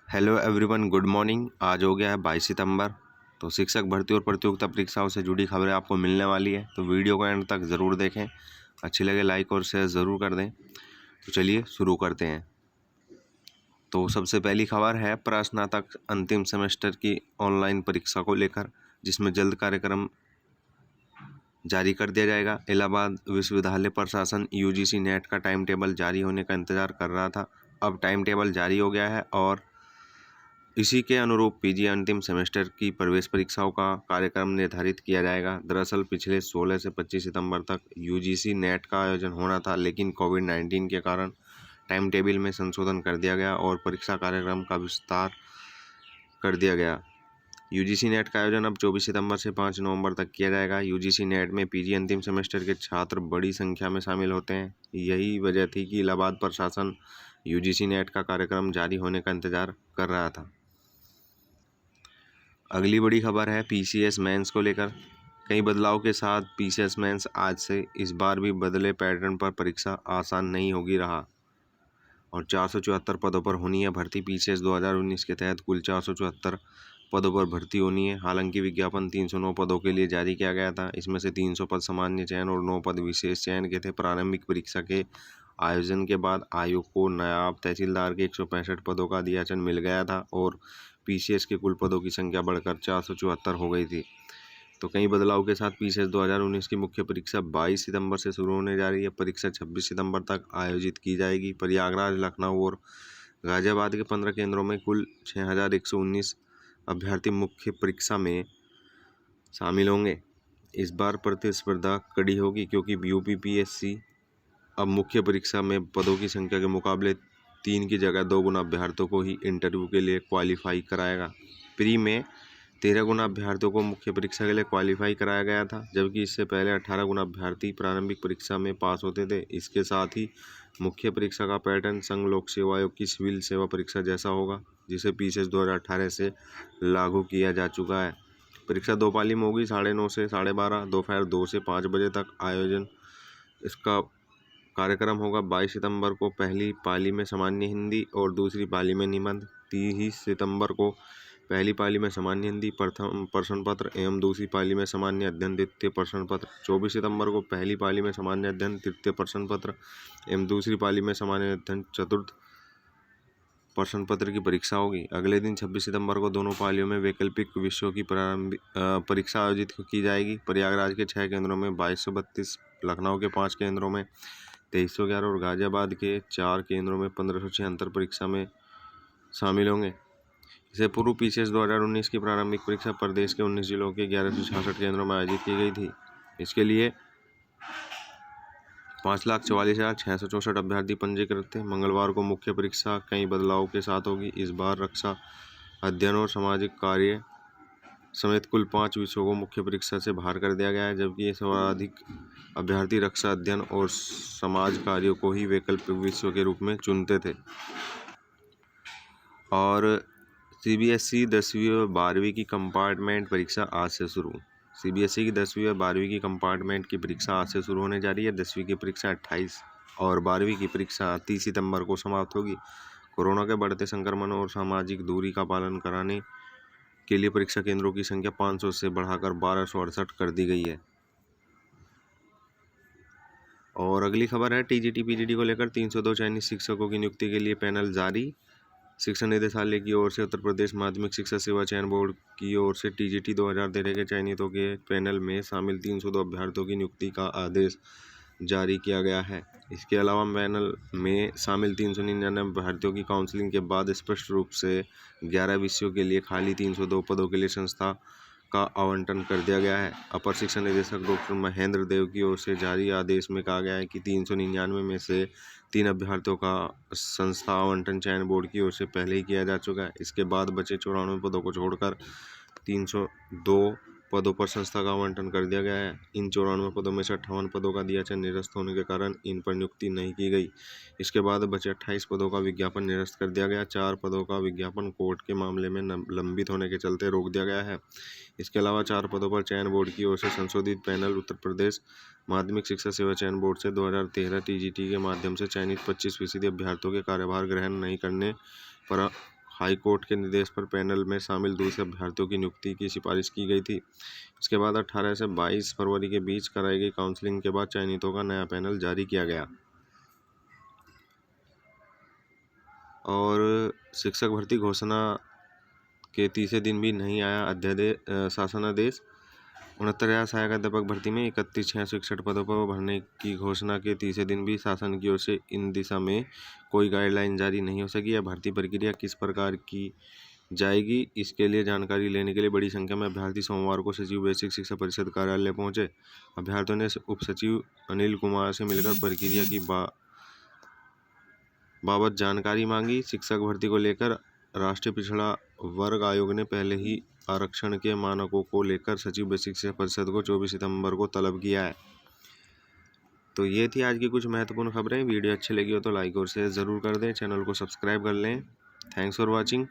Hello everyone, good morning. आज हो गया है 22 सितंबर। तो शिक्षक भर्ती और प्रतियोगिता परीक्षाओं से जुड़ी खबरें आपको मिलने वाली है, तो वीडियो को एंड तक ज़रूर देखें। अच्छी लगे लाइक और शेयर ज़रूर कर दें। तो चलिए शुरू करते हैं। तो सबसे पहली खबर है प्रस्नातक अंतिम सेमेस्टर की ऑनलाइन परीक्षा को लेकर, जिसमें जल्द कार्यक्रम जारी कर दिया जाएगा। इलाहाबाद विश्वविद्यालय प्रशासन यूजीसी नेट का टाइम टेबल जारी होने का इंतजार कर रहा था। अब टाइम टेबल जारी हो गया है और इसी के अनुरूप पीजी अंतिम सेमेस्टर की प्रवेश परीक्षाओं का कार्यक्रम निर्धारित किया जाएगा। दरअसल पिछले 16 से 25 सितंबर तक यूजीसी नेट का आयोजन होना था, लेकिन कोविड-19 के कारण टाइम टेबल में संशोधन कर दिया गया और परीक्षा कार्यक्रम का विस्तार कर दिया गया। यूजीसी नेट का आयोजन अब 24 सितंबर से 5 नवंबर तक किया जाएगा। यूजीसी नेट में पीजी अंतिम सेमेस्टर के छात्र बड़ी संख्या में शामिल होते हैं। यही वजह थी कि इलाहाबाद प्रशासन यूजीसी नेट का कार्यक्रम जारी होने का इंतजार कर रहा था। अगली बड़ी खबर है पीसीएस मेंस को लेकर। कई बदलाव के साथ पीसीएस मेंस आज से इस बार भी बदले पैटर्न पर परीक्षा आसान नहीं होगी रहा और 474 पदों पर होनी है भर्ती। पीसीएस 2019 के तहत कुल 474 पदों पर भर्ती होनी है। हालांकि विज्ञापन 309 पदों के लिए जारी किया गया था। इसमें से 300 पद सामान्य चयन और 9 पद विशेष चयन के थे। प्रारंभिक परीक्षा के आयोजन के बाद आयोग को नायब तहसीलदार के 165 पदों का अधियाचन मिल गया था और पीसीएस के कुल पदों की संख्या बढ़कर 474 हो गई थी। तो कई बदलाव के साथ पीसीएस 2019 की मुख्य परीक्षा 22 सितंबर से शुरू होने जा रही है। परीक्षा 26 सितंबर तक आयोजित की जाएगी। प्रयागराज, लखनऊ और गाजियाबाद के 15 केंद्रों में कुल 6119 अभ्यर्थी मुख्य परीक्षा में शामिल होंगे। इस बार प्रतिस्पर्धा कड़ी होगी क्योंकि यूपीपीएससी अब मुख्य परीक्षा में पदों की संख्या के मुकाबले 3 की जगह 2 गुना अभ्यर्थियों को ही इंटरव्यू के लिए क्वालिफाई कराएगा। प्री में 13 गुना अभ्यर्थियों को मुख्य परीक्षा के लिए क्वालिफाई कराया गया था, जबकि इससे पहले 18 गुना अभ्यर्थी प्रारंभिक परीक्षा में पास होते थे। इसके साथ ही मुख्य परीक्षा का पैटर्न संघ लोक सेवा आयोग की सिविल सेवा परीक्षा जैसा होगा, जिसे पीसीएस 2018 से लागू किया जा चुका है। परीक्षा 2 पाली में होगी, 9:30 से 12:30, दोपहर 2 से 5 बजे तक आयोजन। इसका कार्यक्रम होगा 22 सितंबर को पहली पाली में सामान्य हिंदी और दूसरी पाली में निबंध। 30 सितंबर को पहली पाली में सामान्य हिंदी प्रथम प्रश्न पत्र एवं दूसरी पाली में सामान्य अध्ययन द्वितीय प्रश्न पत्र। 24 सितंबर को पहली पाली में सामान्य अध्ययन तृतीय प्रश्न पत्र एवं दूसरी पाली में सामान्य अध्ययन चतुर्थ प्रश्न पत्र की परीक्षा होगी। अगले दिन 26 सितंबर को दोनों पालियों में वैकल्पिक विषयों की परीक्षा आयोजित की जाएगी। प्रयागराज के 6 केंद्रों में 2232, लखनऊ के 5 केंद्रों में 2311 और गाजियाबाद के 4 केंद्रों में 1576 परीक्षा में शामिल होंगे। इससे पूर्व पीसीएस 2019 की प्रारंभिक परीक्षा प्रदेश के 19 जिलों के 1166 केंद्रों में आयोजित की गई थी। इसके लिए 5,44,664 अभ्यर्थी पंजीकृत थे। मंगलवार को मुख्य परीक्षा कई बदलाव के साथ होगी। इस बार रक्षा अध्ययन और सामाजिक कार्य समेत कुल 5 विषयों को मुख्य परीक्षा से बाहर कर दिया गया है, जबकि सर्वाधिक अभ्यर्थी रक्षा अध्ययन और समाज कार्यों को ही वैकल्पिक विषयों के रूप में चुनते थे। और सीबीएसई 10वीं और 12वीं की कंपार्टमेंट परीक्षा आज से शुरू। सीबीएसई की 10वीं और 12वीं की कंपार्टमेंट की परीक्षा आज से शुरू होने जा रही है। 10वीं की परीक्षा 28 और 12वीं की परीक्षा 30 सितंबर को समाप्त होगी। कोरोना के बढ़ते संक्रमण और सामाजिक दूरी का पालन कराने के लिए परीक्षा केंद्रों की संख्या 500 से बढ़ाकर 1268 कर दी गई है। और अगली खबर है टीजीटी पीजीटी को लेकर 302 चयनित शिक्षकों की नियुक्ति के लिए पैनल जारी। शिक्षा निदेशालय की ओर से उत्तर प्रदेश माध्यमिक शिक्षा सेवा चयन बोर्ड की ओर से टीजीटी 2013 के चयनितों के पैनल में शामिल 302 अभ्यर्थियों की नियुक्ति का आदेश जारी किया गया है। इसके अलावा पैनल में शामिल 399 अभ्यर्थियों की काउंसलिंग के बाद स्पष्ट रूप से 11 विषयों के लिए खाली 302 पदों के लिए संस्था का आवंटन कर दिया गया है। अपर शिक्षा निदेशक डॉक्टर महेंद्र देव की ओर से जारी आदेश में कहा गया है कि 399 में से 3 अभ्यर्थियों का संस्था आवंटन चयन बोर्ड की ओर से पहले ही किया जा चुका है। इसके बाद बचे 94 पदों को छोड़कर 302 पदों पर संस्था का आवंटन कर दिया गया है। इन 94 पदों में से 58 पदों का अधियाचन निरस्त होने के कारण इन पर नियुक्ति नहीं की गई। इसके बाद बचे 28 पदों का विज्ञापन निरस्त कर दिया गया। 4 पदों का विज्ञापन कोर्ट के मामले में लंबित होने के चलते रोक दिया गया है। इसके अलावा 4 पदों पर चयन बोर्ड की ओर से संशोधित पैनल उत्तर प्रदेश माध्यमिक शिक्षा सेवा चयन बोर्ड से 2013 टीजीटी के माध्यम से चयनित 25% अभ्यर्थियों के कार्यभार ग्रहण नहीं करने पर हाई कोर्ट के निर्देश पर पैनल में शामिल दूसरे अभ्यर्थियों की नियुक्ति की सिफारिश की गई थी। इसके बाद 18 से 22 फरवरी के बीच कराई गई काउंसलिंग के बाद चयनितों का नया पैनल जारी किया गया। और शिक्षक भर्ती घोषणा के तीसरे दिन भी नहीं आया शासनादेश। 69,000 सहायक अध्यापक भर्ती में 31,661 पदों पर भरने की घोषणा के तीसरे दिन भी शासन की ओर से इन दिशा में कोई गाइडलाइन जारी नहीं हो सकी। यह भर्ती प्रक्रिया किस प्रकार की जाएगी, इसके लिए जानकारी लेने के लिए बड़ी संख्या में अभ्यर्थी सोमवार को सचिव बेसिक शिक्षा परिषद कार्यालय पहुंचे। अभ्यर्थियों ने उप सचिव अनिल कुमार से मिलकर प्रक्रिया की बाबत जानकारी मांगी। शिक्षक भर्ती को लेकर राष्ट्रीय पिछड़ा वर्ग आयोग ने पहले ही आरक्षण के मानकों को लेकर सचिव बेसिक शिक्षा परिषद को 24 सितंबर को तलब किया है। तो ये थी आज की कुछ महत्वपूर्ण खबरें। वीडियो अच्छी लगी हो तो लाइक और शेयर ज़रूर कर दें, चैनल को सब्सक्राइब कर लें। Thanks for watching.